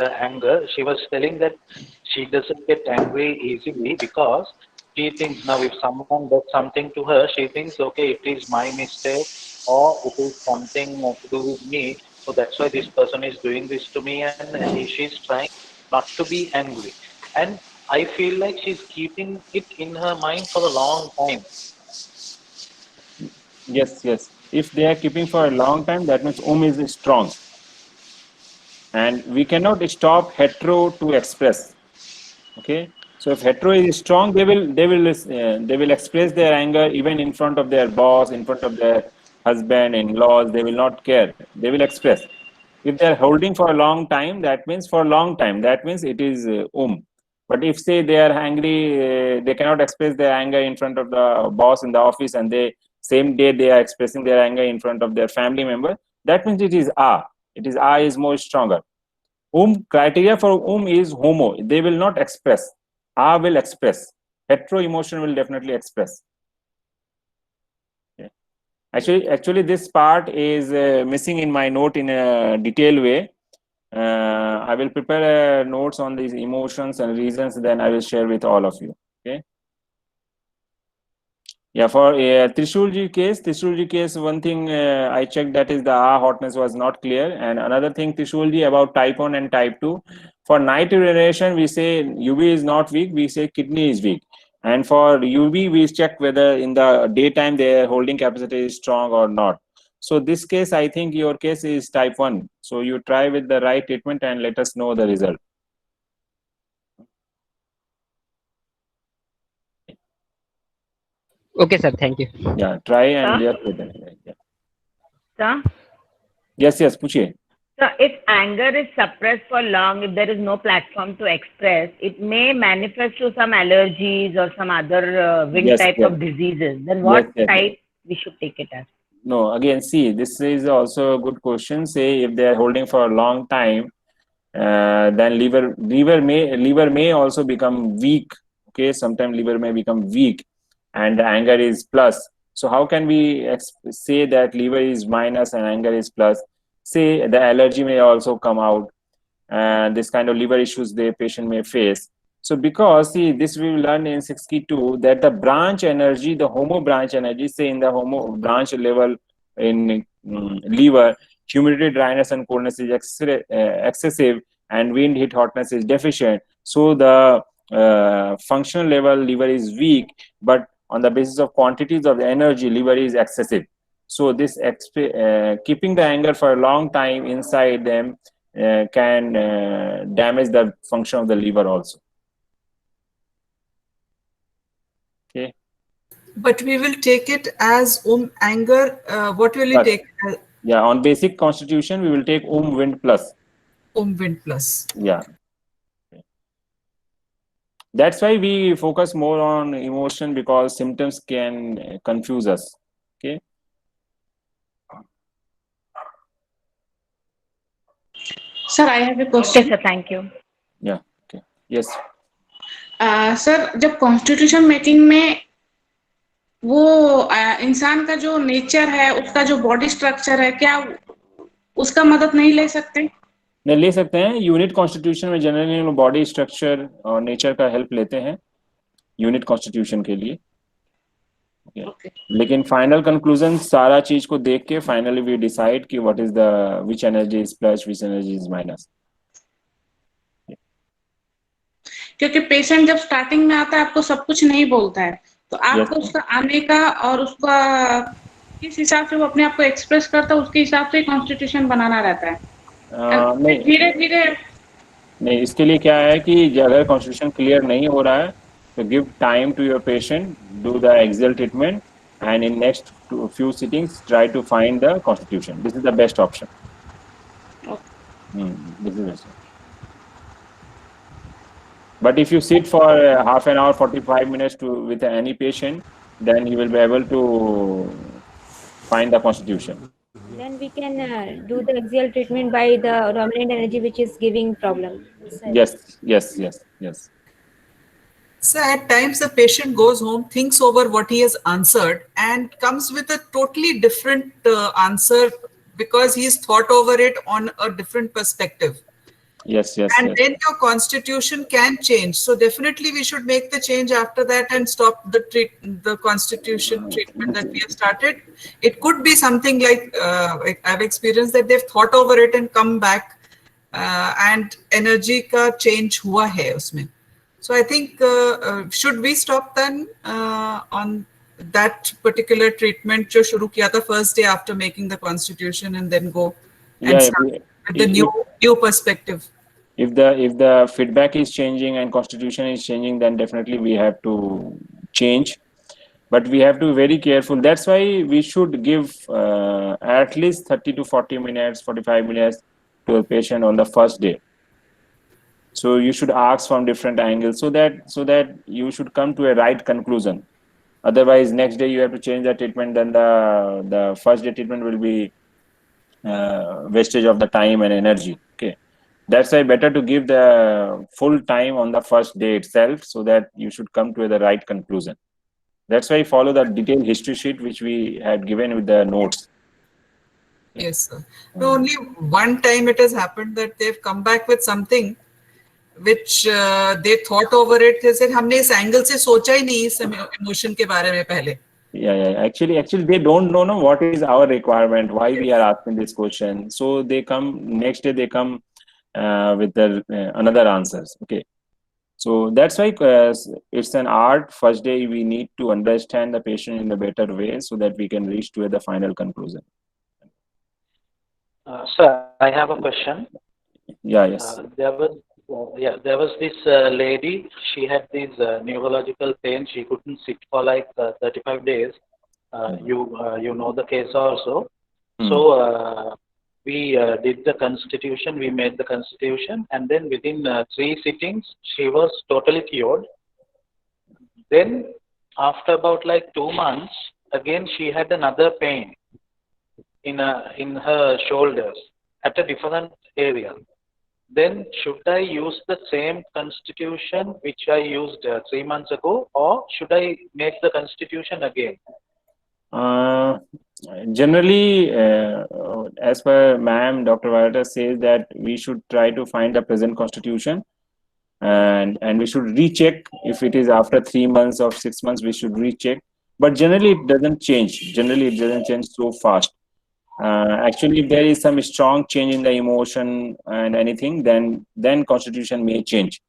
the anger, she was telling that she doesn't get angry easily because she thinks now if someone does something to her, she thinks, okay, it is my mistake or it is something to do with me. So that's why this person is doing this to me, and she's trying not to be angry. And I feel like she's keeping it in her mind for a long time. Yes, yes. If they are keeping for a long time, that means is strong, and we cannot stop hetero to express. Okay, so if hetero is strong, they will express their anger even in front of their boss, in front of their husband, in-laws. They will not care. They will express. If they are holding for a long time, that means for a long time. That means it is But if say they are angry, they cannot express their anger in front of the boss in the office, and they same day they are expressing their anger in front of their family member. That means it is A. It is A is more stronger. Criteria for is homo. They will not express. A will express. Hetero emotion will definitely express. Okay. Actually, this part is missing in my note in a detailed way. I will prepare notes on these emotions and reasons. Then I will share with all of you. Okay. Yeah, for Trishulji case, one thing I checked, that is the hotness was not clear. And another thing, Trishulji, about type 1 and type 2. For night urination, we say UV is not weak, we say kidney is weak. And for UV, we check whether in the daytime their holding capacity is strong or not. So this case, I think your case is type 1. So you try with the right treatment and let us know the result. Okay, sir. Thank you. Yeah, try and Sir? yeah. Sir? Yes, पूछिए. So if anger is suppressed for long, if there is no platform to express, it may manifest to some allergies or some other wind type of diseases. Then what type we should take it as? No, again, see, this is also a good question. Say if they are holding for a long time, then liver may also become weak. Okay, sometimes liver may become weak, and the anger is plus. So how can we say that liver is minus and anger is plus? Say the allergy may also come out, and this kind of liver issues the patient may face. So because, see, this we will learn in 62, that the branch energy, the homo branch energy, say in the homo branch level in liver, humidity, dryness and coldness is excessive, and wind, heat, hotness is deficient. So the functional level liver is weak, but on the basis of quantities of the energy, liver is excessive. So this keeping the anger for a long time inside them can damage the function of the liver also. Okay. But we will take it as anger. What will you take? Yeah, on basic constitution, we will take wind plus. Wind plus. Yeah. Okay. That's why we focus more on emotion, because symptoms can confuse us. Okay. Sir, I have a question. Okay, sir. Thank you. Yeah. Okay. Yes. Sir, जब constitution making में वो इंसान का जो nature है, उसका जो body structure है, क्या उसका मदद नहीं ले सकते? नहीं, ले सकते हैं. यूनिट कॉन्स्टिट्यूशन में जनरली बॉडी स्ट्रक्चर और नेचर का हेल्प लेते हैं यूनिट कॉन्स्टिट्यूशन के लिए. लेकिन फाइनल कंक्लूजन सारा चीज को देख के फाइनली वी डिसाइड कि what is the which energy is plus, which energy is minus. क्योंकि पेशेंट जब स्टार्टिंग में आता है आपको सब कुछ नहीं बोलता है, तो आपको उसका आने का और उसका किस हिसाब से वो अपने आप को एक्सप्रेस करता है, उसके हिसाब से कॉन्स्टिट्यूशन बनाना रहता है. धीरे धीरे नहीं, इसके लिए क्या है कि अगर कॉन्स्टिट्यूशन क्लियर नहीं हो रहा है, तो give time to your patient, do the excel treatment, and in next few sittings try to find the constitution. This is the best option. This is best. But if you sit for half an hour, 45 minutes with any patient, then you will be able to find the constitution. Then we can do the axial treatment by the dominant energy which is giving problem. Yes. So at times the patient goes home, thinks over what he has answered, and comes with a totally different answer because he's thought over it on a different perspective. Yes. And then your constitution can change. So definitely we should make the change after that and stop the constitution treatment that we have started. It could be something like I've experienced that they've thought over it and come back and energy ka change hua hai usme. So I think should we stop then on that particular treatment jo shuru kiya tha first day after making the constitution and then go and start with the new perspective? If the feedback is changing and constitution is changing, then definitely we have to change. But we have to be very careful. That's why we should give at least 30 to 40 minutes, 45 minutes to a patient on the first day. So you should ask from different angles so that you should come to a right conclusion. Otherwise, next day you have to change the treatment, then the first day treatment will be wastage of the time and energy. Okay. That's why better to give the full time on the first day itself so that you should come to the right conclusion. That's why follow the detailed history sheet which we had given with the notes. Yes, sir. No, only one time it has happened that they've come back with something which they thought over it. They said, हमने इस angle से सोचा ही नहीं इस emotion के बारे में पहले. Yeah. Actually, they don't know what is our requirement, why we are asking this question. So they come next day. They come with another answers. Okay. So that's why it's an art. First day we need to understand the patient in a better way so that we can reach to the final conclusion. Sir, I have a question. Yes. There was this lady. She had these neurological pain. She couldn't sit for like 35 days. You know the case also. So we did the constitution. We made the constitution, and then within 3 sittings, she was totally cured. Then after about like 2 months, again she had another pain in her shoulders at a different area. Then should I use the same constitution which I used 3 months ago, or should I make the constitution again? Generally, as per ma'am, Dr. Varata says that we should try to find the present constitution, and we should recheck if it is after 3 months or 6 months. We should recheck, but generally it doesn't change. Generally, it doesn't change so fast. Actually, if there is some strong change in the emotion and anything, then constitution may change.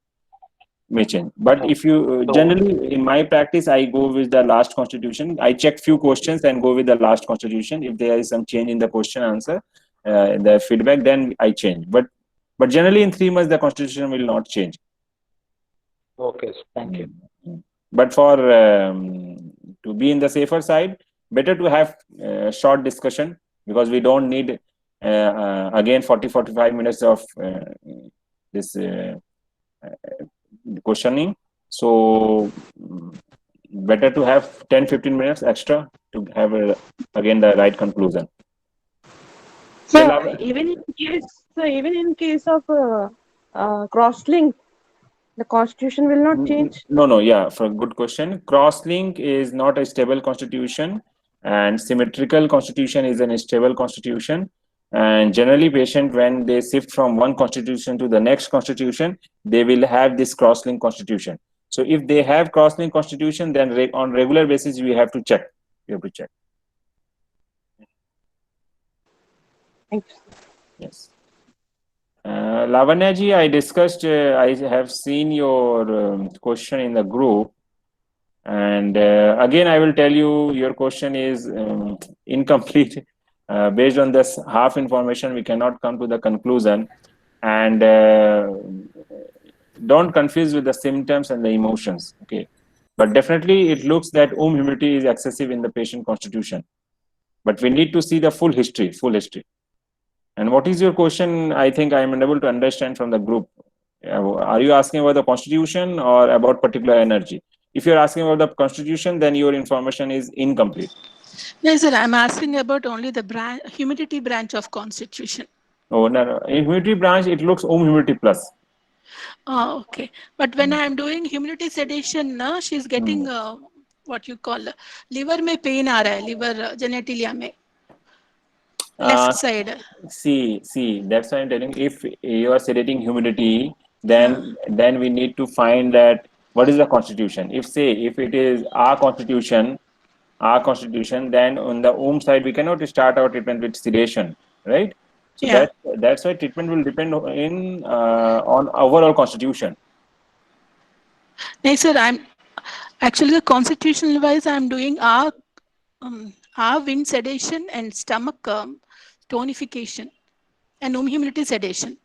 But if you generally, in my practice, I go with the last constitution. I check few questions and go with the last constitution. If there is some change in the question answer, the feedback, then I change. But generally, in 3 months, the constitution will not change. Okay, thank you. But for to be in the safer side, better to have short discussion, because we don't need again 40-45 minutes of this questioning. So better to have 10-15 minutes extra to have again the right conclusion. So even in case of cross-link, the constitution will not change? No. Yeah, for a good question. Cross-link is not a stable constitution, and symmetrical constitution is an stable constitution. And generally, patient, when they shift from one constitution to the next constitution, they will have this cross-link constitution. So if they have cross-link constitution, then on regular basis, we have to check. Thanks. Yes. Lavanya ji, I discussed, I have seen your question in the group. And again, I will tell you, your question is incomplete. Based on this half information, we cannot come to the conclusion. And don't confuse with the symptoms and the emotions. Okay. But definitely, it looks that humidity is excessive in the patient constitution. But we need to see the full history. And what is your question? I think I am unable to understand from the group. Are you asking about the constitution or about particular energy? If you're asking about the constitution, then your information is incomplete. No, sir, I'm asking about only the humidity branch of constitution. Oh, no. In humidity branch, it looks humidity plus. Oh, okay. But when I'm doing humidity sedation, she's getting what you call liver में pain आ रहा है, liver genitalia में. left side. See, that's why I'm telling you, if you are sedating humidity, then we need to find that what is the constitution. If it is our constitution, then on the side we cannot start our treatment with sedation, right? So Yeah. that's why treatment will depend on overall constitution. No, sir, I'm actually the constitutional wise I'm doing our wind sedation and stomach tonification and humidity sedation.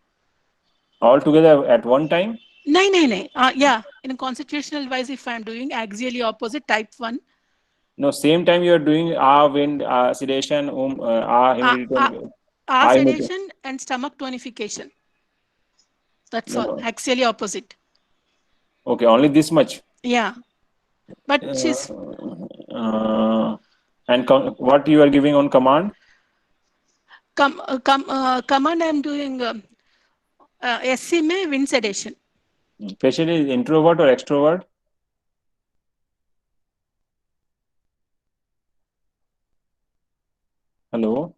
All together at one time? No. Yeah, in a constitutional wise, if I'm doing axially opposite type 1. No, same time you are doing wind sedation, humidity. Sedation and stomach tonification. That's all. Axially opposite. Okay, only this much. Yeah, but she's. And what you are giving on command? Command I'm doing SC में wind sedation. Patient is introvert or extrovert? Hello?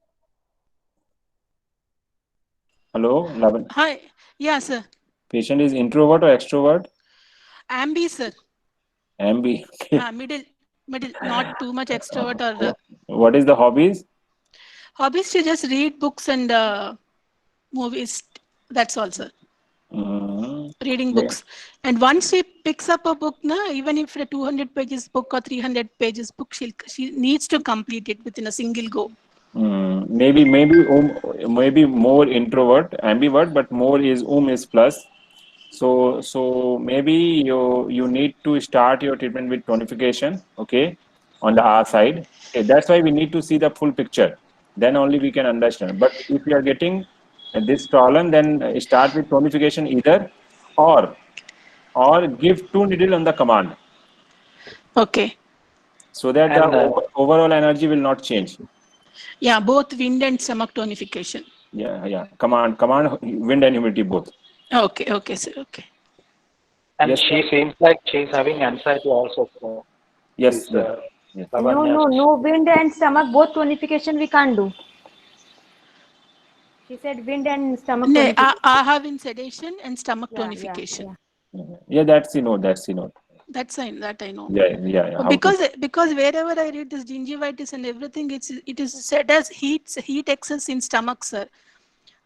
Hello, Lavan. Hi. Yeah, sir. Patient is introvert or extrovert? Ambi, sir. Ambi. Middle, not too much extrovert or. What is the hobbies? Hobbies to just read books and movies. That's all, sir. Reading books. And once she picks up a book, even if a 200 pages book or 300 pages book, she needs to complete it within a single go. Maybe more introvert, ambivert, but more is is plus. So maybe you need to start your treatment with tonification, okay, on the R side. Okay, that's why we need to see the full picture. Then only we can understand. But if you are getting this problem, then start with tonification either, or give 2 needles on the command. Okay. So that the overall energy will not change. Yeah, both wind and stomach tonification. Yeah. Command, wind and humidity both. Okay, sir. Okay. And yes, she seems like she's having anxiety also. So yes. No, wind and stomach, both tonification we can't do. She said wind and stomach tonification. I have in sedation and stomach tonification. Yeah, that's enough. That's fine. That I know. Yeah. Because wherever I read this gingivitis and everything, it is said as heat excess in stomach, sir.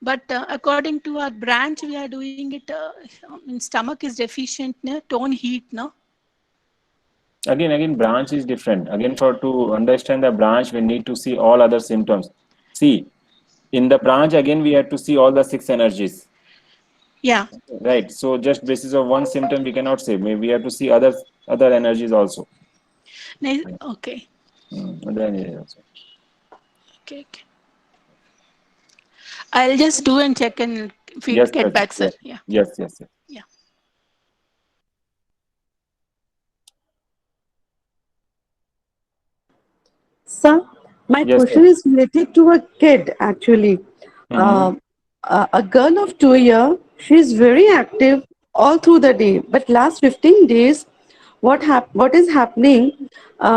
But according to our branch, we are doing it in stomach is deficient, tone heat, no? Again, branch is different. Again, to understand the branch, we need to see all other symptoms. See, in the branch, again, we have to see all the 6 energies. Yeah. Right. So just basis of one symptom, we cannot say. Maybe we have to see other energies also. Okay. Other energies also. Okay. I'll just do and check and get back, sir. Yeah. Yes. Yeah. Sir, my question is related to a kid actually. A girl of 2 years, she's very active all through the day. But last 15 days, what is happening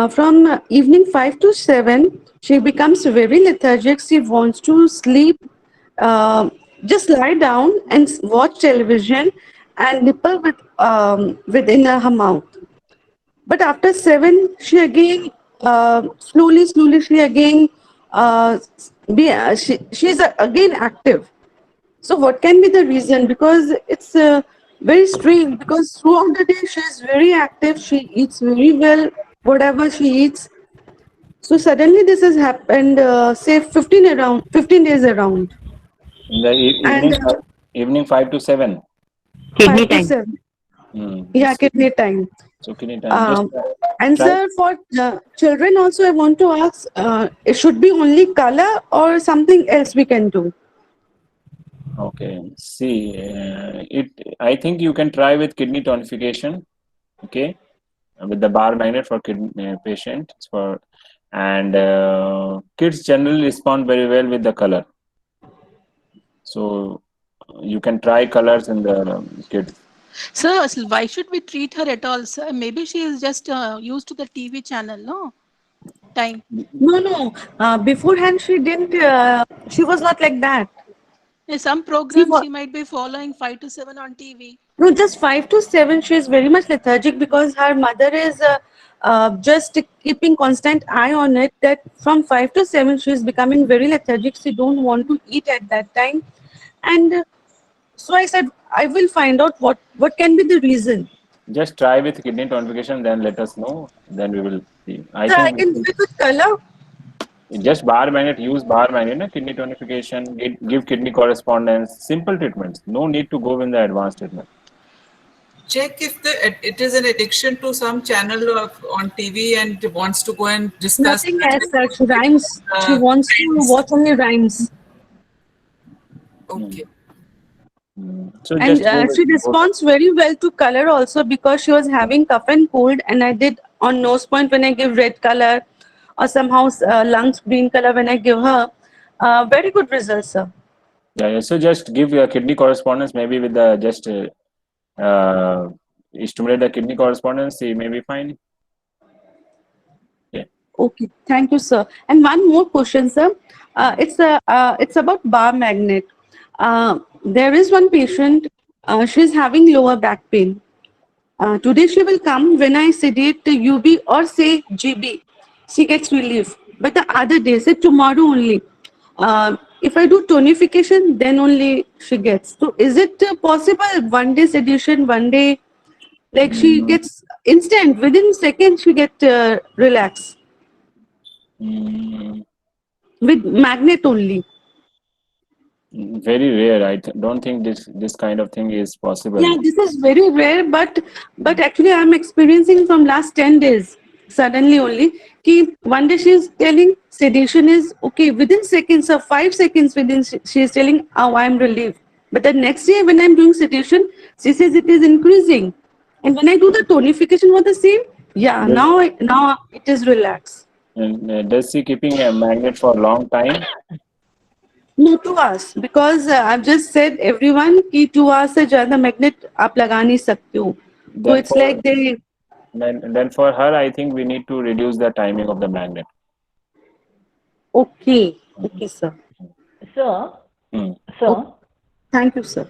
from evening 5 to 7, she becomes very lethargic. She wants to sleep, just lie down and watch television and nipple within her mouth. But after 7, she again slowly she again she's again active. So what can be the reason? Because it's very strange, because throughout the day she is very active, she eats very well, whatever she eats. So suddenly this has happened, say 15 days around. In the evening 5 to 7. Kidney time. Yeah, kidney time. So kidney time. And sir, for children also, I want to ask, it should be only color or something else we can do? Okay. See, I think you can try with kidney tonification. Okay, with the bar magnet for kidney patients. And kids generally respond very well with the color. So you can try colors in the kids. Sir, why should we treat her at all, sir? Maybe she is just used to the TV channel, no? time. No. Beforehand, she didn't. She was not like that. In some programs, she might be following 5 to 7 on TV. No, just 5 to 7. She is very much lethargic because her mother is just keeping constant eye on it. That from 5 to 7, she is becoming very lethargic. She don't want to eat at that time, and so I said I will find out what can be the reason. Just try with kidney tonification, then let us know. Then we will see. I can do it with color. Just bar magnet, use bar magnet, kidney tonification, give kidney correspondence, simple treatments. No need to go in the advanced treatment. Check if it is an addiction to some channel on TV and wants to go and discuss. Nothing as such. Rhymes. She wants to watch only rhymes. Okay. So and she responds very well to color also, because she was having cough and cold, and I did on nose point when I give red color, or somehow lungs green color when I give her. Very good results, sir. Yeah. So just give your kidney correspondence, maybe with the just stimulate the kidney correspondence. She may be fine. Yeah. Okay. Thank you, sir. And one more question, sir. It's about bar magnet. There is one patient. She's having lower back pain. Today she will come. When I sedate the UB or say GB, she gets relief. But the other day, say tomorrow only, if I do tonification, then only she gets. So is it possible, one day sedation, one day, like she gets instant, within seconds she get relaxed? With magnet only. Very rare. I don't think this kind of thing is possible. Yeah, this is very rare, but actually I'm experiencing from last 10 days. Suddenly only, one day she is telling sedation is okay, within seconds or 5 seconds within, she is telling, oh, I'm relieved. But the next day when I'm doing sedation, she says it is increasing. And when I do the tonification for the same, yeah, now it is relaxed. And does she keeping a magnet for a long time? No, 2 hours, because I've just said everyone ki 2 hours se zyada magnet aap laga nahi sakte ho. So it's like they. Then for her, I think we need to reduce the timing of the magnet. Okay, sir. Sir. Okay. Thank you, sir.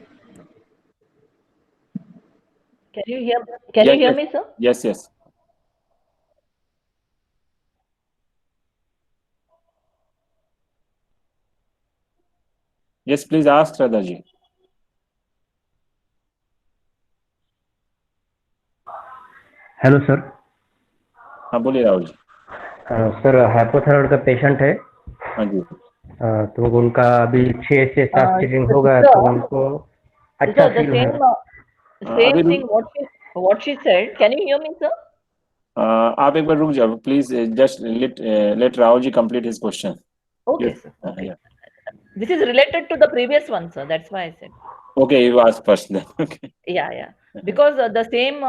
Can you hear me, sir? Yes. Yes, please ask Radha ji. Hello sir. हाँ बोलिए Rahul ji. Sir hypothyroid का patient है. हाँ जी. तो उनका अभी 6 से 7 seating हो गया, तो उनको अच्छा फील हो रहा है. Same thing what she said. Can you hear me, sir? आप एक बार रुक जाओ please. Just let Rahul ji complete his question. Okay, yes. Sir. Okay. Yeah. This is related to the previous one, sir. That's why I said. Okay, you ask first then. Okay. Yeah. Because the same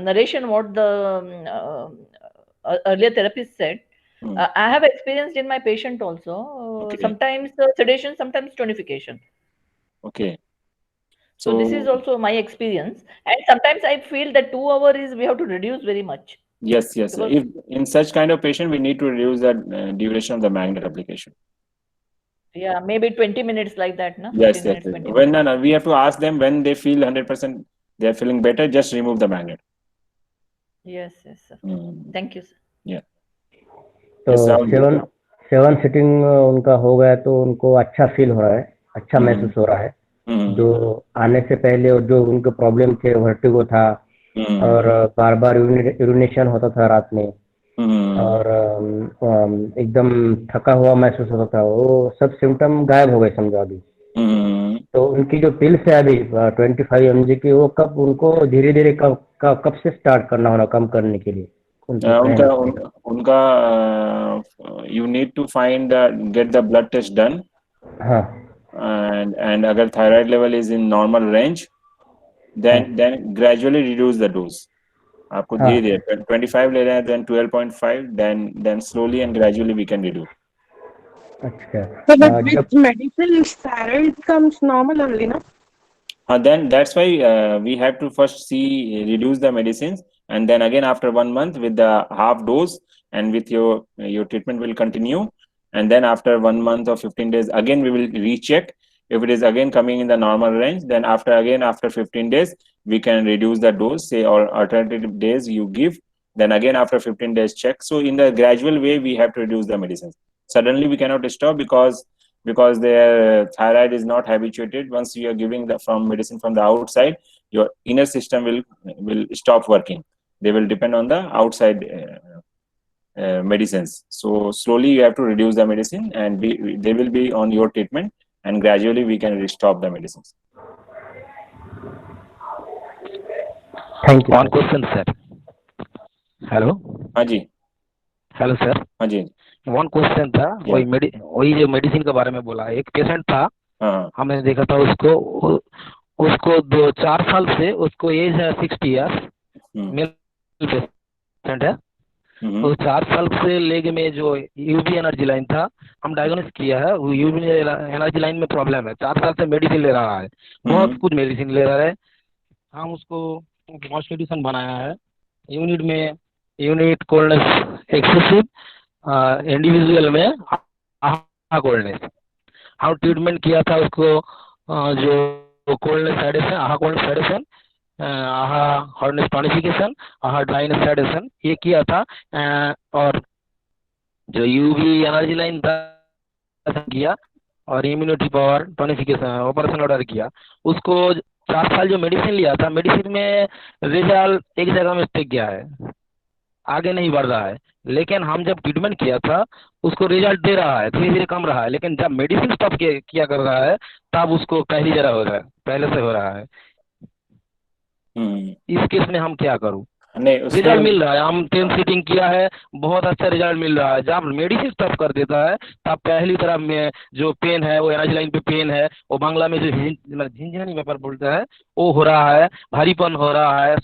narration what the earlier therapist said, I have experienced in my patient also. Okay. Sometimes sedation, sometimes tonification. Okay. So this is also my experience, and sometimes I feel that 2 hours we have to reduce very much. Yes. Because if in such kind of patient, we need to reduce the duration of the magnet application. Yeah, maybe 20 minutes like that, no? Yes. When we have to ask them when they feel 100%, they are feeling better, just remove the magnet. Yes, sir. Thank you, sir. Yeah. तो 7 sitting उनका हो गया, तो उनको अच्छा feel हो रहा है, अच्छा महसूस हो रहा है. जो आने से पहले और जो उनके प्रॉब्लम थे, वर्टिगो था और बार यूरिनेशन होता था रात में, और एकदम थका हुआ महसूस होता था, वो सब सिम्टम गायब हो गए समझो अभी. तो उनकी जो पिल्स है अभी 25 mg की, वो कब उनको धीरे धीरे कब से स्टार्ट करना होगा कम करने के लिए? उनका you need to get the blood test done. हाँ. And अगर thyroid level is in normal range, then gradually reduce the dose. आपको धीरे 25 ले रहे हैं, then 12.5, then slowly and gradually we can reduce. अच्छा. So but with medicine, thyroid comes normal only, no? Then that's why we have to first reduce the medicines, and then again after 1 month with the half dose, and with your treatment will continue. And then after 1 month or 15 days, again we will recheck. If it is again coming in the normal range, then after 15 days, we can reduce the dose, say, or alternative days you give. Then again after 15 days check. So in the gradual way, we have to reduce the medicines. Suddenly we cannot stop because their thyroid is not habituated. Once you are giving the medicine from the outside, your inner system will stop working. They will depend on the outside medicines. So slowly you have to reduce the medicine, and they will be on your treatment, and gradually we can stop the medicines. Thank you. One question, sir. Hello. हाँ जी. Hello sir. हाँ जी. One question था. वही जो medicine के बारे में बोला, एक पेशेंट था. हमने देखा था उसको 4 साल से, उसको एज है 60 ईयर्स, मेल पेशेंट है. तो 4 साल से लेग में जो यूवी एनर्जी लाइन था, हम डायग्नोस किया है वो यूवी एनर्जी लाइन में प्रॉब्लम है. 4 साल से मेडिसिन ले रहा है, बहुत कुछ मेडिसिन ले रहा है. हम उसको कॉन्स्टिट्यूशन बनाया है. यूनिट कोल्डनेस एक्सेसिव, इंडिविजुअल में कोल्डनेस. हम ट्रीटमेंट किया था उसको जो कोल्डनेस साइडेशन, कोल्डनेस साइडेशन, हॉटनेस टॉनिफिकेशन, ड्राइनेस साइडेशन, ये किया था. और जो यूवी एनर्जी लाइन था किया, और इम्यूनिटी पावर टॉनिफिकेशन ऑपरेशन ऑर्डर किया. उसको 4 साल जो मेडिसिन लिया था, मेडिसिन में रिजल्ट एक जगह में स्टिक गया है, आगे नहीं बढ़ रहा है. लेकिन हम जब ट्रीटमेंट किया था उसको रिजल्ट दे रहा है, धीरे धीरे कम रहा है. लेकिन जब मेडिसिन स्टॉप किया कर रहा है तब उसको पहले से हो रहा है. इस केस में हम क्या करूं? रिजल्ट मिल रहा है, हम 10 सीटिंग किया है, बहुत अच्छा रिजल्ट मिल रहा है. जब मेडिसिन स्टॉप कर देता है तब पहली तरह में जो पेन है, वो एनर्जी लाइन पे पेन है, वो बांग्ला में जो झिंझनी पेपर बोलता है, वो हो रहा है, भारीपन हो रहा है,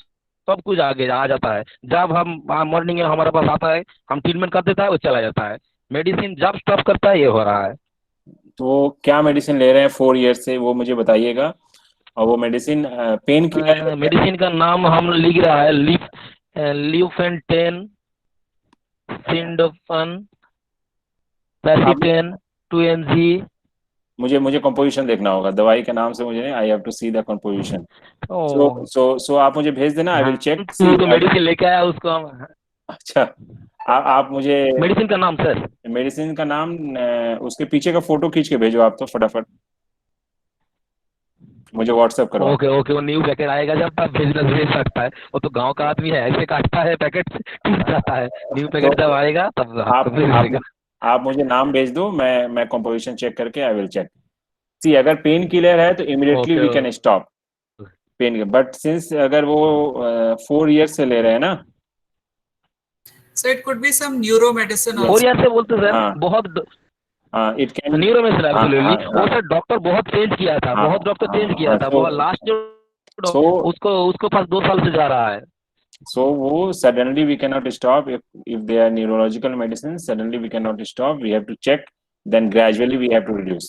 सब कुछ आगे आ जाता है. जब हम मॉर्निंग में हमारे पास आता है, हम ट्रीटमेंट कर देता है, वो चला जाता है. मेडिसिन जब स्टॉप करता है, ये हो रहा है. तो क्या मेडिसिन ले रहे हैं 4 ईयर्स से, वो मुझे बताइएगा. और वो मेडिसिन पेन की मेडिसिन का नाम हम लिख रहा है, ल्यूफेंटेन, सिंडोफन, पैसिटेन, 2mg. मुझे कंपोजिशन देखना होगा दवाई के नाम से, मुझे I have to see the composition. So आप मुझे भेज देना, आई विल चेक. मेडिसिन लेके आया उसको हम. अच्छा, आप मुझे मेडिसिन का नाम, सर मेडिसिन का नाम, उसके पीछे का फोटो खींच के भेजो आप, तो फटाफट मुझे व्हाट्सएप करो. ओके. वो न्यू पैकेट आएगा जब तब भेज सकता है. वो तो गांव का आदमी है, ऐसे काटता है पैकेट, टूट जाता है. न्यू पैकेट जब आएगा तब आप मुझे नाम भेज दो, मैं कंपोजिशन चेक करके आई विल चेक. सी, अगर पेन किलर है तो immediately we can stop pain. But since अगर वो 4 ईयर्स से ले रहे हैं ना, so it could be some neuro medicine also. 4 year से बोलते सर, बहुत इट कैन न्यूरो में एब्सोल्युटली. वो सर डॉक्टर बहुत चेंज किया था, बहुत डॉक्टर चेंज किया था. वो लास्ट जो उसको पास 2 साल से जा रहा है. So suddenly we cannot stop if they are neurological medicines. Suddenly we cannot stop. We have to check. Then gradually we have to reduce.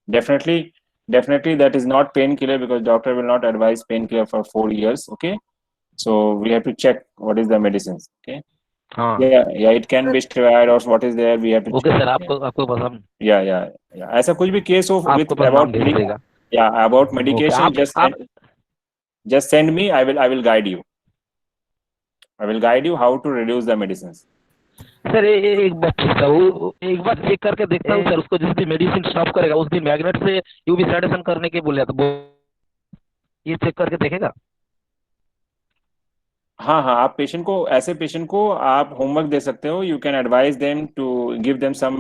Definitely that is not painkiller, because doctor will not advise painkiller for 4 years. Okay, so we have to check what is the medicines. Okay. Yeah, it can be steroid or what is there. We have to. Okay, sir. आपको पसंद. Yeah. ऐसा कुछ भी case हो with about medication, just send me. I will guide you. I will guide you how to reduce the medicines. Sir एक बात पूछता हूँ, एक बार चेक करके देखता हूँ सर. उसको जिस दिन मेडिसिन स्टॉप करेगा उस दिन मैग्नेट से यूवी रेडिएशन करने के बोले, तो ये चेक करके देखेगा. हाँ, आप ऐसे पेशेंट को आप होमवर्क दे सकते हो. You can advise them to give them some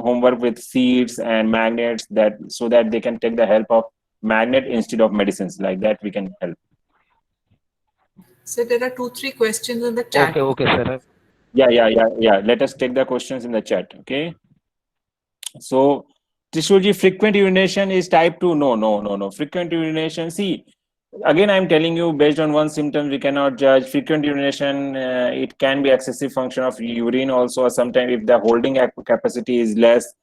homework with seeds and magnets, that so that they can take the help of magnet instead of medicines. Like that we can help. So there are 2-3 questions in the chat. Okay sir. Yeah, let us take the questions in the chat. Okay, so Trishulji, frequent urination is type 2. No. Frequent urination, see, again I'm telling you, based on one symptom we cannot judge. Frequent urination, it can be excessive function of urine also. Sometimes if the holding capacity is less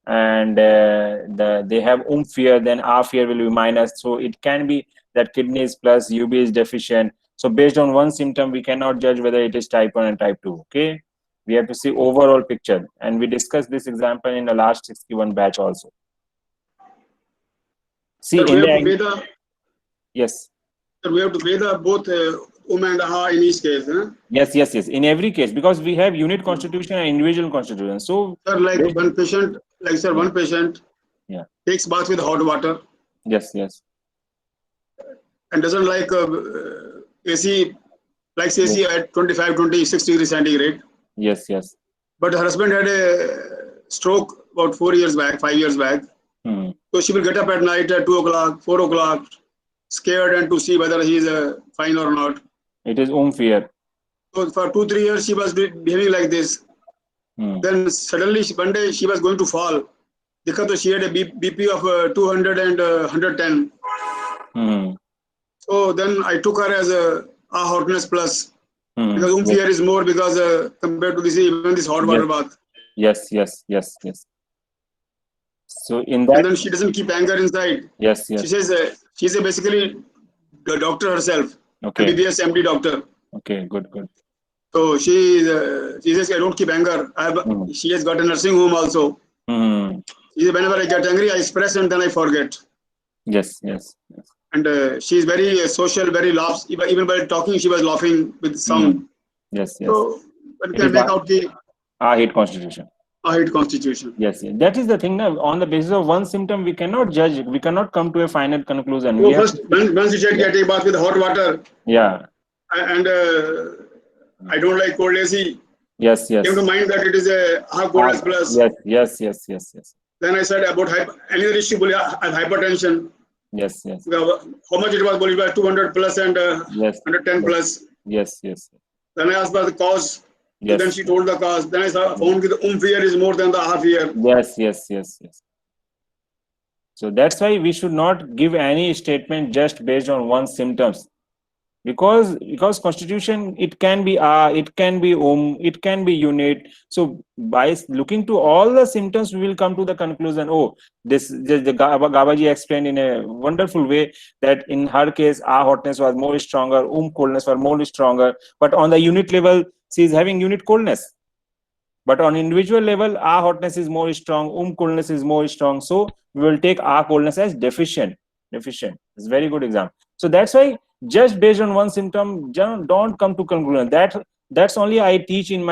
and they have fear, then our fear will be minus. So it can be that kidney is plus, UB is deficient. So based on one symptom, we cannot judge whether it is type 1 and type 2. Okay, we have to see overall picture, and we discussed this example in the last 61 batch also. See, Sir, yes. Sir, we have to weigh the both and AHA in each case. Huh? Yes. In every case, because we have unit constitution and individual constitution. So, sir, like one patient, one patient, takes bath with hot water. Yes. And doesn't like AC, likes AC at 25, 26 degrees centigrade. Yes. But her husband had a stroke about 5 years back. So she will get up at night at 2 o'clock, 4 o'clock, scared and to see whether he is fine or not. It is fear. So for 2-3 years she was behaving like this. Then suddenly one day she was going to fall because she had a BP of 200 and 110. So then I took her as a hotness plus because fear is more because compared to even this hot water bath. Yes. So in that, and then she doesn't keep anger inside. Yes. She says she's basically the doctor herself. Okay. MBBS MD doctor. Okay, good. So she says I don't keep anger. She has got a nursing home also. She says, whenever I get angry, I express and then I forget. Yes. And she is very social, very laughs. Even while talking, she was laughing with sound. Yes. So one can make out the heat constitution. Heat constitution. Yes. That is the thing. Now, on the basis of one symptom, we cannot judge. We cannot come to a final conclusion. So first, once you said take bath with hot water. Yeah. And I don't like cold AC. Yes. Came to mind that it is a coldness plus. Yes. Then I said about another issue, hypertension. Yes. How much it was? It was 200 plus and 110 plus. Yes. Then I asked about the cause. Yes. Then she told the cause. Then I found the fear is more than the AHA fear. Yes. So that's why we should not give any statement just based on one symptoms. Because constitution, it can be it can be it can be unit. So by looking to all the symptoms, we will come to the conclusion. The Gabaji explained in a wonderful way that in her case, hotness was more stronger, coldness was more stronger. But on the unit level, she is having unit coldness. But on individual level, hotness is more strong, coldness is more strong. So we will take coldness as deficient. It's a very good example. So that's why just based on one symptom, don't come to conclusion. That's only I teach in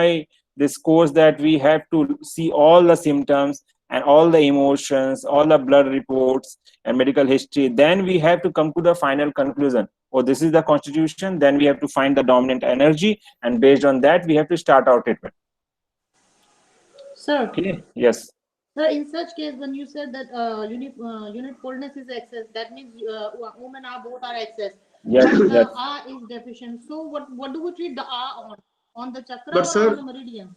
this course, that we have to see all the symptoms and all the emotions, all the blood reports and medical history. Then we have to come to the final conclusion. This is the constitution. Then we have to find the dominant energy, and based on that, we have to start our treatment. Sir. Okay. Yes. Sir, in such case, when you said that unit coldness is excess, that means women both are excess. Yes. A is deficient. So what do we treat the A on the chakra or on the meridian?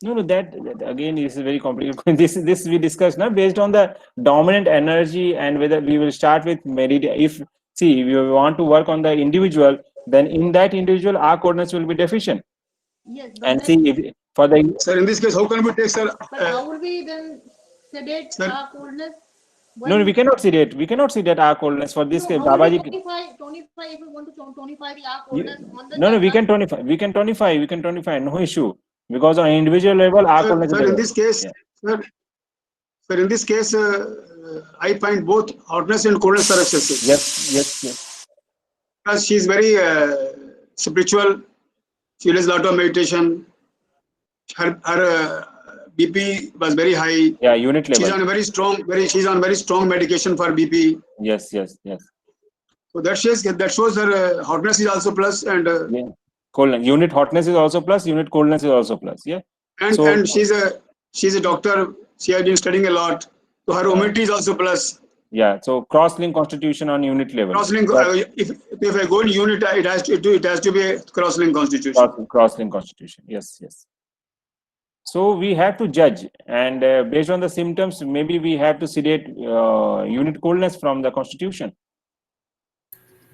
No, that again is very complicated. This we discussed now based on the dominant energy, and whether we will start with meridian. If you want to work on the individual, then in that individual, coldness will be deficient. Yes. And if for the sir, in this case, how can we take, sir? But how will we then sedate coldness? No, we cannot sedate. We cannot sedate coldness for this case. Babaji. 25, if we want to tonify the coldness on the No, we can tonify. We can tonify. No issue. Because on individual level, coldness. Sir, in this case, sir, in this case, I find both hotness and coldness are excessive. Yes. Because she is very spiritual. She does a lot of meditation. Her BP was very high. Yeah, unit level. She's on very strong medication for BP. Yes. So that shows her hotness is also plus and coldness. Unit hotness is also plus. Unit coldness is also plus. Yeah. And she's a doctor. She has been studying a lot. So her immunity is also plus. Yeah. So cross-link constitution on unit level. Cross-link. If I go in unit, it has to be a cross-link constitution. Cross-link constitution. Yes. So we have to judge, and based on the symptoms, maybe we have to sedate unit coldness from the constitution.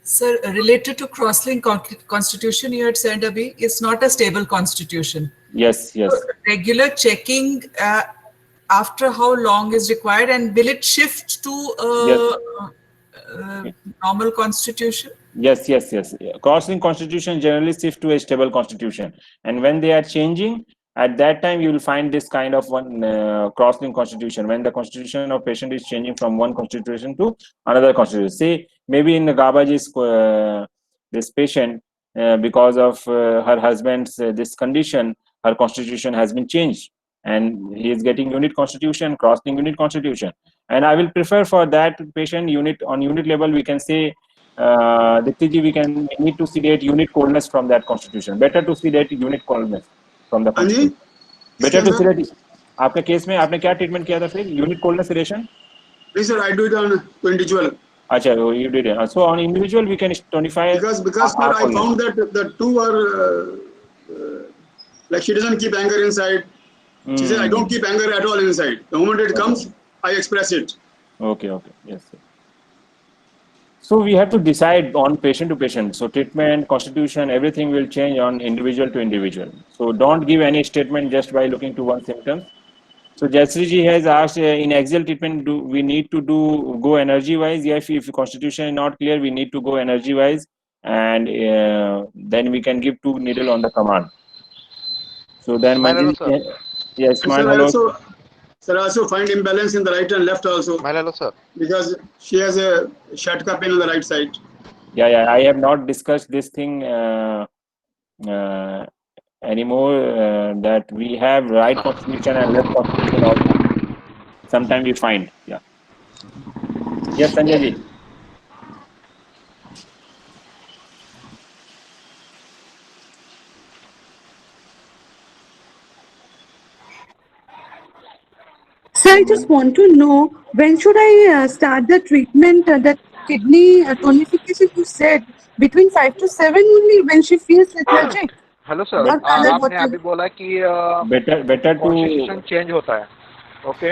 Sir, related to cross-link constitution, you had said, Abhi, it's not a stable constitution. Yes. So regular checking after how long is required, and will it shift to normal constitution? Yes. Cross-linked constitution generally shift to a stable constitution, and when they are changing, at that time you will find this kind of one cross-linked constitution, when the constitution of patient is changing from one constitution to another constitution. Say maybe in the Gabaji's this patient, because of her husband's this condition, her constitution has been changed, and he is getting unit constitution, cross-linked unit constitution. And I will prefer for that patient unit on unit level, we can say, Diptiji, we need to sedate unit coldness from that constitution. Better to sedate unit coldness from the constitution. Better to sedate. आपके case में आपने क्या treatment किया था फिर? Unit coldness sedation? Please sir, I do it on individual. अच्छा, you did it. So on individual we can tonify. Because sir, I found that the two are like she doesn't keep anger inside. She said I don't keep anger at all inside. The moment it comes, I express it. Okay. Yes, sir. So we have to decide on patient to patient. So treatment, constitution, everything will change on individual to individual. So don't give any statement just by looking to one symptom. So Jasri ji has asked, in axial treatment, do we need to go energy wise? Yes, if constitution is not clear, we need to go energy wise, and then we can give 2 needle on the command. So then, yes, Sir, also find imbalance in the right and left also. Sir. Because she has a shatka pain on the right side. Yeah. I have not discussed this thing anymore. That we have right constitution and left constitution also. Sometimes we find. Yeah. Yes, Sanjay ji. So I just want to know, when should I start the treatment, that kidney tonification you said, between 5 to 7 only when she feels lethargic? Hello sir, आपने अभी बोला कि better to constitution change होता है. Okay.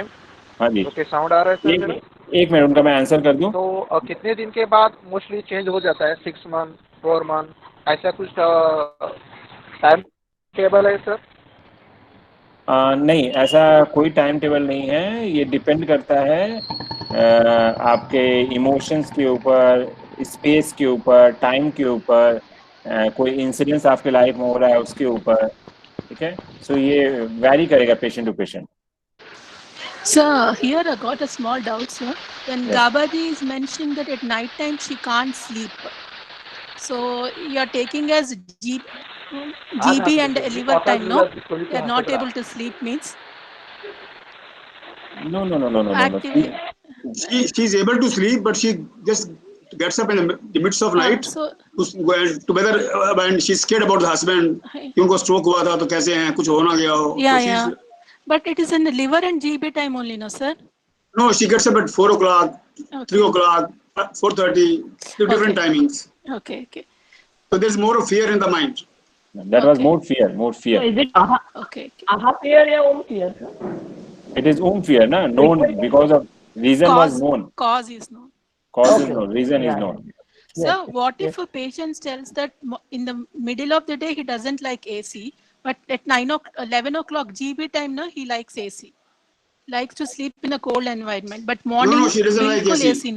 हाँ जी. Okay, sound आ रहा है sir? एक मिनट उनका मैं आंसर कर दूं. तो कितने दिन के बाद मोस्टली चेंज हो जाता है? 6 मंथ, 4 मंथ, ऐसा कुछ टाइम टेबल है सर? नहीं, ऐसा कोई टाइम टेबल नहीं है. ये डिपेंड करता है आपके इमोशंस के ऊपर, स्पेस के ऊपर, टाइम के ऊपर, कोई इंसिडेंस आपके लाइफ में हो रहा है उसके ऊपर. ठीक है. सो ये वैरी करेगा patient to patient. Sir, here I got a small doubt, sir. When Gabaji is mentioning that at night time she can't sleep, so you are taking as GB and liver time, no? They are not able to sleep means? No. She's able to sleep, but she just gets up in the midst of night to whether when she's scared about the husband. कि उनको stroke हुआ था तो कैसे हैं, कुछ हो ना गया हो. Yeah. But it is in the liver and GB time only, no sir? No, she gets up at 4 o'clock, 3 o'clock, 4:30, different timings. Okay. So there's more of fear in the mind. That was more fear. So is it okay. aha fear or om fear, sir? It is fear, na? Known because of reason was known. Cause is known. Cause is known. Reason is known. So what if a patient tells that in the middle of the day he doesn't like AC, but at 11 o'clock GB time, no, he likes AC. Likes to sleep in a cold environment, but morning no, she doesn't like AC.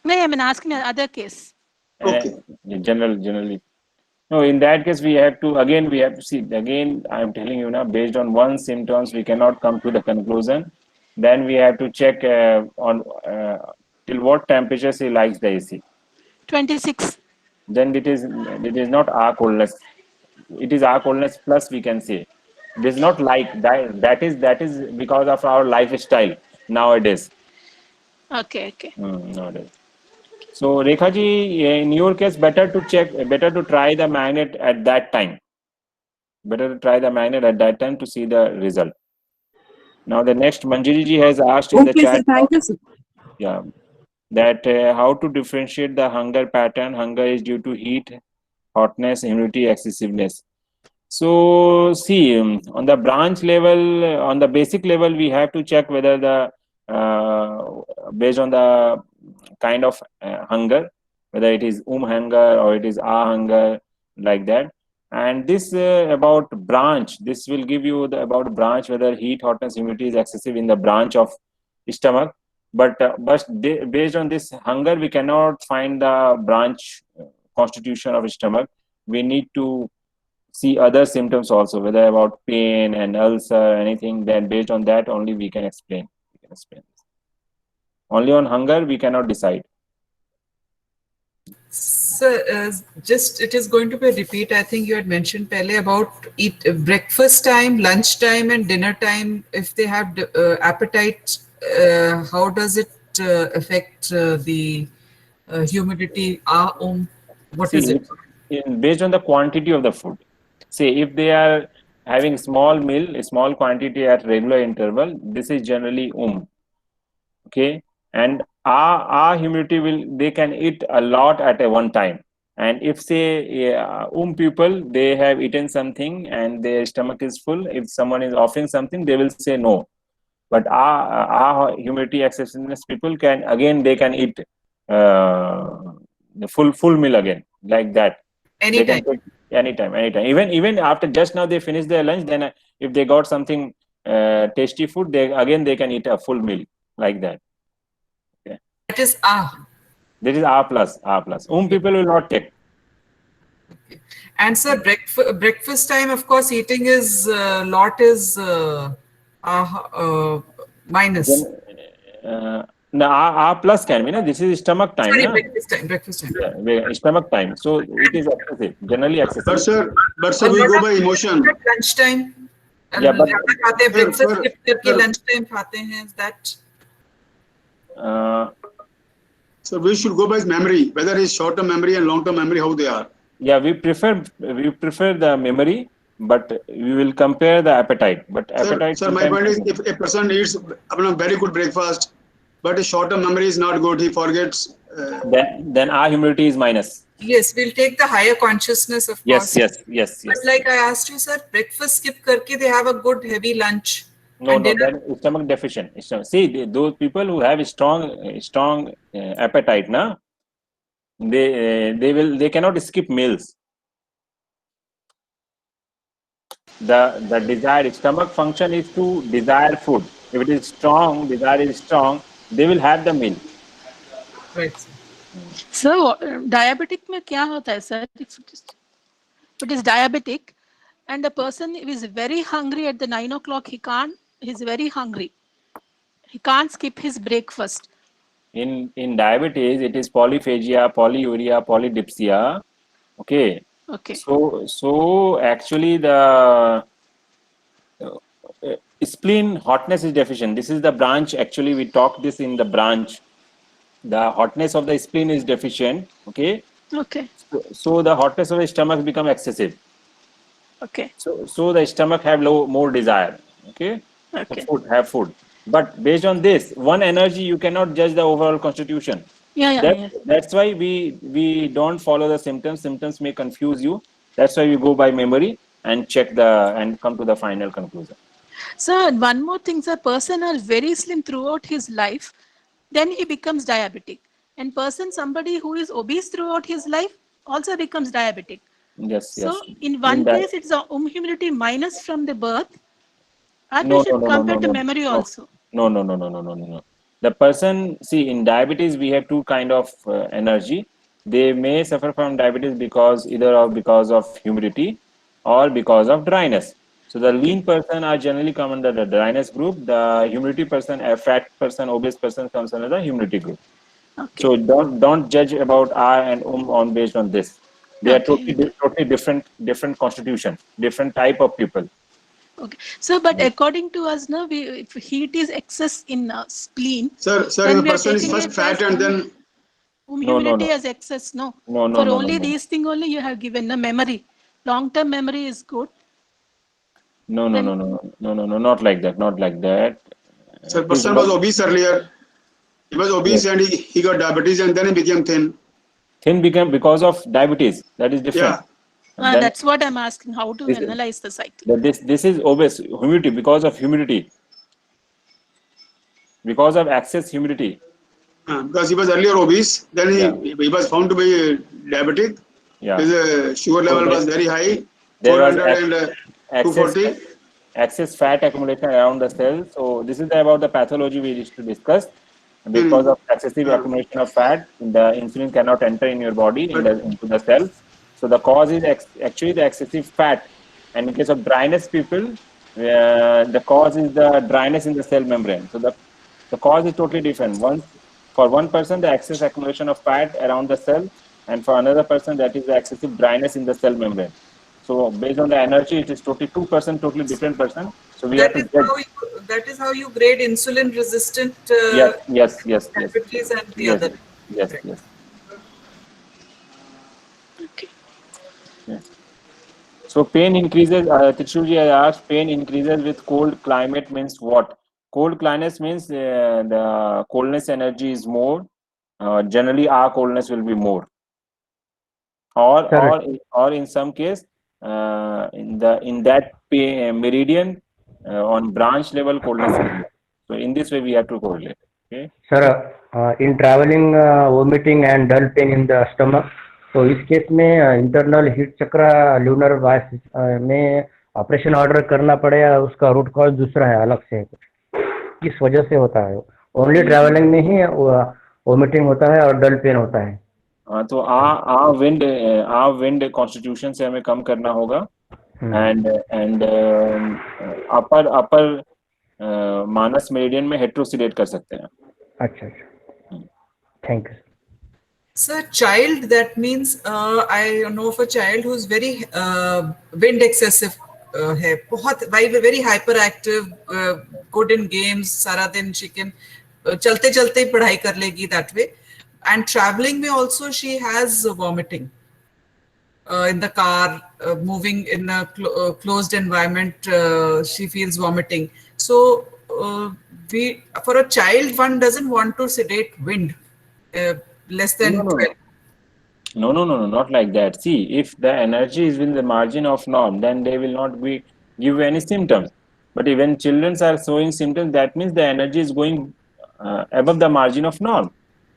No, I mean asking another case. Okay. Generally. No, in that case we have to see. Again, I am telling you now, based on one symptoms, we cannot come to the conclusion. Then we have to check on till what temperature she likes the AC. 26. Then it is not our coldness. It is our coldness plus, we can say. It is not like that. That is because of our lifestyle nowadays. Okay. Nowadays. So Rekha ji, in your case, better to try the magnet at that time. Better to try the magnet at that time to see the result. Now the next, Manjiri ji has asked in the chat. Sir, thank you, sir. Yeah, that how to differentiate the hunger pattern. Hunger is due to heat, hotness, humidity, excessiveness. So see, on the branch level, on the basic level, we have to check whether the based on the kind of hunger, whether it is hunger or it is hunger, like that. And this about branch, this will give you about branch, whether heat, hotness, humidity is excessive in the branch of stomach. But based on this hunger, we cannot find the branch constitution of stomach. We need to see other symptoms also, whether about pain and ulcer, anything. Then based on that only we can explain. Only on hunger we cannot decide. So, just it is going to be a repeat. I think you had mentioned Pele about breakfast time, lunch time, and dinner time. If they have appetite, how does it affect the humidity? What is it? Based on the quantity of the food. Say if they are having small meal, a small quantity at regular interval, this is generally okay. And our humidity they can eat a lot at a one time. And if say people, they have eaten something and their stomach is full, if someone is offering something, they will say no. But our humidity excessiveness people they can eat the full meal again, like that. Anytime. Anytime. Even after just now they finish their lunch, then if they got something tasty food, they can eat a full meal, like that. Okay. That is That is R plus. People will not take. Okay. And sir, breakfast time, of course, eating is minus. No, R plus can be. This is stomach time. Sorry, breakfast time. Yeah, stomach time. So it is excessive, generally excessive. But sir, we go by emotion. Lunch time. Yeah, but breakfast lunch time is that. So we should go by his memory, whether it's short-term memory and long-term memory, how they are. Yeah, we prefer the memory, but we will compare the appetite. But appetite. Sir, my point is, if a person eats a very good breakfast, but his short-term memory is not good, he forgets. Then our humidity is minus. Yes, we'll take the higher consciousness, of course. Yes. But like I asked you, sir, breakfast skip karke, they have a good heavy lunch. No, that is stomach deficient. See, those people who have strong appetite, they cannot skip meals. The desired stomach function is to desire food. If it is strong, desire is strong, they will have the meal. Right. So, diabetic में क्या होता है, sir? If it is diabetic, and the person is very hungry at the 9 o'clock, he's very hungry. He can't skip his breakfast. In diabetes, it is polyphagia, polyuria, polydipsia. Okay. So actually the spleen hotness is deficient. This is the branch. Actually, we talked this in the branch. The hotness of the spleen is deficient. Okay. So the hotness of the stomach become excessive. Okay. So the stomach have more desire. Okay. Have food. But based on this, one energy, you cannot judge the overall constitution. That's why we don't follow the symptoms. Symptoms may confuse you. That's why we go by memory and check and come to the final conclusion. So one more thing, the person is very slim throughout his life, then he becomes diabetic. And somebody who is obese throughout his life also becomes diabetic. Yes. So in one case, it's a humidity minus from the birth. Or we should compare to memory also. No. The person, see, in diabetes, we have two kind of energy. They may suffer from diabetes because of humidity or because of dryness. So the lean person are generally come under the dryness group. The humidity person, a fat person, obese person comes under the humidity group. So don't judge about R and on based on this. They are totally different constitution, different type of people. Okay. So, but according to us, if heat is excess in spleen. Sir, if a person is first fat and then. Humidity as excess, no. For only these things only you have given the memory. Long-term memory is good. No, not like that. Sir, person was obese earlier. He was obese and he got diabetes and then he became thin. Thin became because of diabetes. That is different. Yeah. That's what I'm asking. How to analyze the cycle? This is obese humidity because of humidity. Because of excess humidity. Because he was earlier obese, then he was found to be diabetic. Yeah. His sugar level was very high, 400 and 240. Excess fat accumulation around the cells. So this is about the pathology we used to discuss. because of excessive accumulation of fat, the insulin cannot enter in your body into the cells. So the cause is actually the excessive fat. And in case of dryness people, the cause is the dryness in the cell membrane. So the cause is totally different. For one person, the excess accumulation of fat around the cell, and for another person, that is the excessive dryness in the cell membrane. So based on the energy, it is totally 2% totally different person. So we have to get. That is how you grade insulin resistant Yes. diabetes and the other. Yes. Okay. Yes. So pain increases. Tishuji asked, pain increases with cold climate means what? Cold climate means the coldness energy is more. Generally, our coldness will be more. Or in some case, in that meridian on branch level coldness is more. So in this way we have to correlate. Okay. Sir, in traveling, vomiting and dull pain in the stomach. तो इस case में internal heat चक्र lunar vice में operation order करना पड़ेगा, उसका root cause दूसरा है, अलग से किस वजह से होता है? ओनली ट्रैवलिंग में ही वोमिटिंग होता है और डल पेन होता है? तो विंड कॉन्स्टिट्यूशन से हमें कम करना होगा एंड अपर मानस मेरिडियन में हेट्रोसिडेट कर सकते हैं. अच्छा, thank you. Sir, child, that means I know of a child who's very wind excessive है, बहुत very hyperactive, good in games, सारा दिन she can चलते चलते पढ़ाई कर लेगी that way, and traveling में also she has vomiting in the car, moving in a closed environment, she feels vomiting. So for a child, one doesn't want to sedate wind. Less than 12. No, not like that. See, if the energy is within the margin of norm, then they will not give any symptoms. But when children are showing symptoms, that means the energy is going above the margin of norm.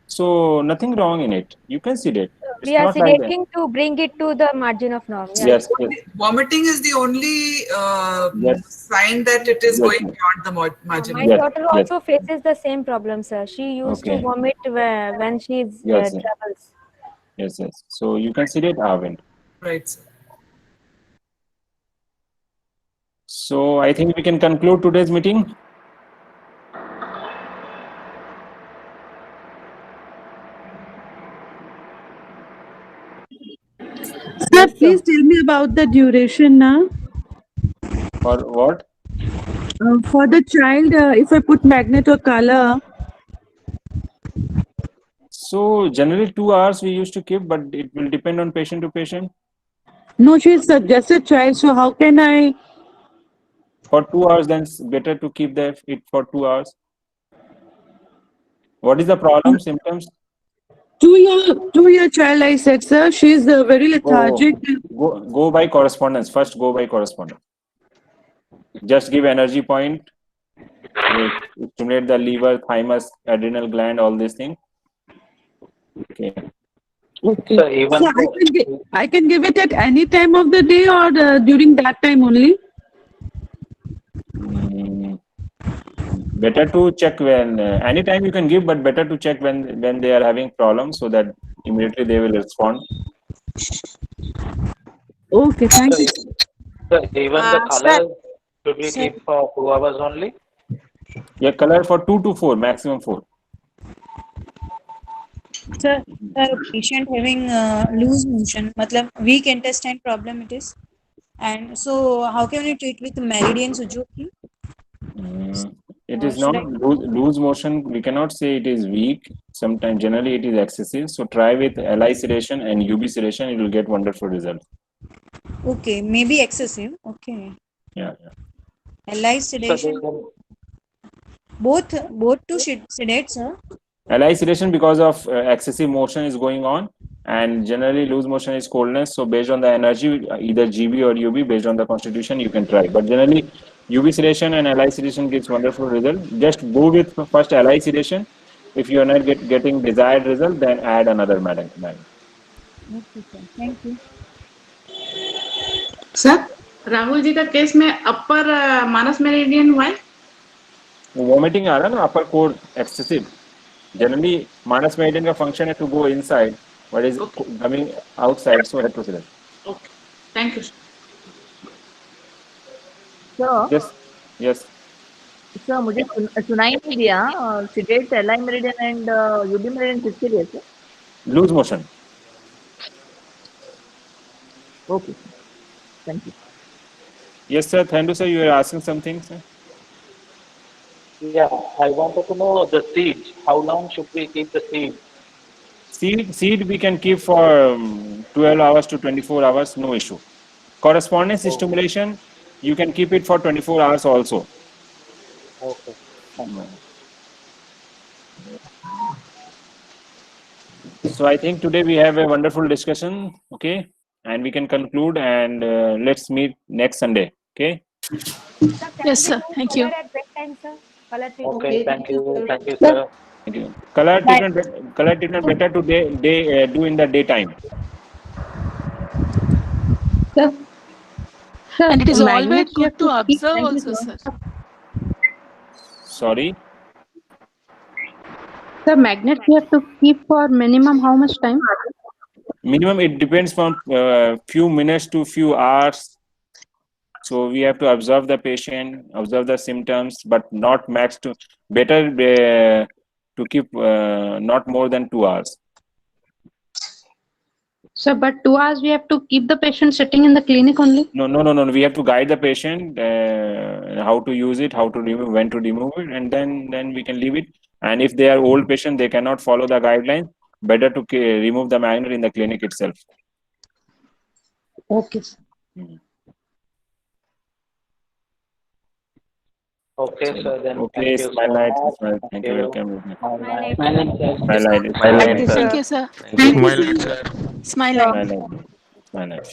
So nothing wrong in it. You can sedate. We are sedating to bring it to the margin of norm. Yes. Vomiting is the only sign that it is going beyond the margin. My daughter also faces the same problem, sir. She used to vomit when she travels. Yes. So you can sedate Arvind. Right, sir. So I think we can conclude today's meeting. Sir, please tell me about the duration now. For what? For the child, if I put magnet or color. So generally 2 hours we used to keep, but it will depend on patient to patient. No, she is just a child. So how can I? For 2 hours, then it's better to keep it for 2 hours. What is the problem? Symptoms? 2-year child, I said, sir. She is very lethargic. Go by correspondence. First, go by correspondence. Just give energy point. Stimulate the liver, thymus, adrenal gland, all these things. Okay. So I can give it at any time of the day or during that time only? Better to check when anytime you can give, but better to check when they are having problems so that immediately they will respond. Okay, thank you. So even the color should we keep for 2 hours only? Yeah, color for 2 to 4, maximum 4. Sir, patient having loose motion, matlab weak intestine problem it is, and so how can we treat with Meridian Suzuki? It is not loose motion. We cannot say it is weak. Sometimes generally it is excessive. So try with LI sedation and UB sedation. You will get wonderful results. Okay, maybe excessive. Okay. Yeah. LI sedation. Both to sedate, sir. LI sedation because of excessive motion is going on, and generally loose motion is coldness. So based on the energy, either GB or UB, based on the constitution, you can try. But generally, UV sedation and LI sedation gives wonderful result. Just go with first LI sedation. If you are not getting desired result, then add another medicine. Okay, sir. Thank you. सर, राहुल जी का case में upper Manas meridian वाई vomiting आ रहा है ना, upper core excessive. Generally, Manas meridian function is to go inside, but is coming outside, so retrocedent. Okay. Thank you. So, Yes. so मुझे सुनाई नहीं दिया. Sedate LI meridian and UB meridian किसके लिए sir? Loose motion. Okay. Thank you. Yes, sir. Thandu sir, you are asking something, sir? Yeah, I wanted to know the seeds. How long should we keep the seed? Seed we can keep for 12 hours to 24 hours, no issue. Correspondence stimulation, you can keep it for 24 hours also. Okay. So I think today we have a wonderful discussion, okay? And we can conclude and let's meet next Sunday, okay? Yes, sir. Thank you. Okay, thank you. Thank you, sir. Thank you. Color treatment better to do in the daytime. And it is always good to observe also, sir. Sorry? The magnets we have to keep for minimum how much time? Minimum, it depends from few minutes to few hours. So we have to observe the patient, observe the symptoms, but not max to, better to keep not more than 2 hours. So, but 2 hours we have to keep the patient sitting in the clinic only? No. We have to guide the patient how to use it, how to remove, when to remove it, and then we can leave it. And if they are old patient, they cannot follow the guidelines. Better to remove the magnet in the clinic itself. Okay. Okay, sir. Then okay, thank you smile so light. much. Smile. Thank you. Welcome. Smile Thank you, sir. Smile light. Smile light.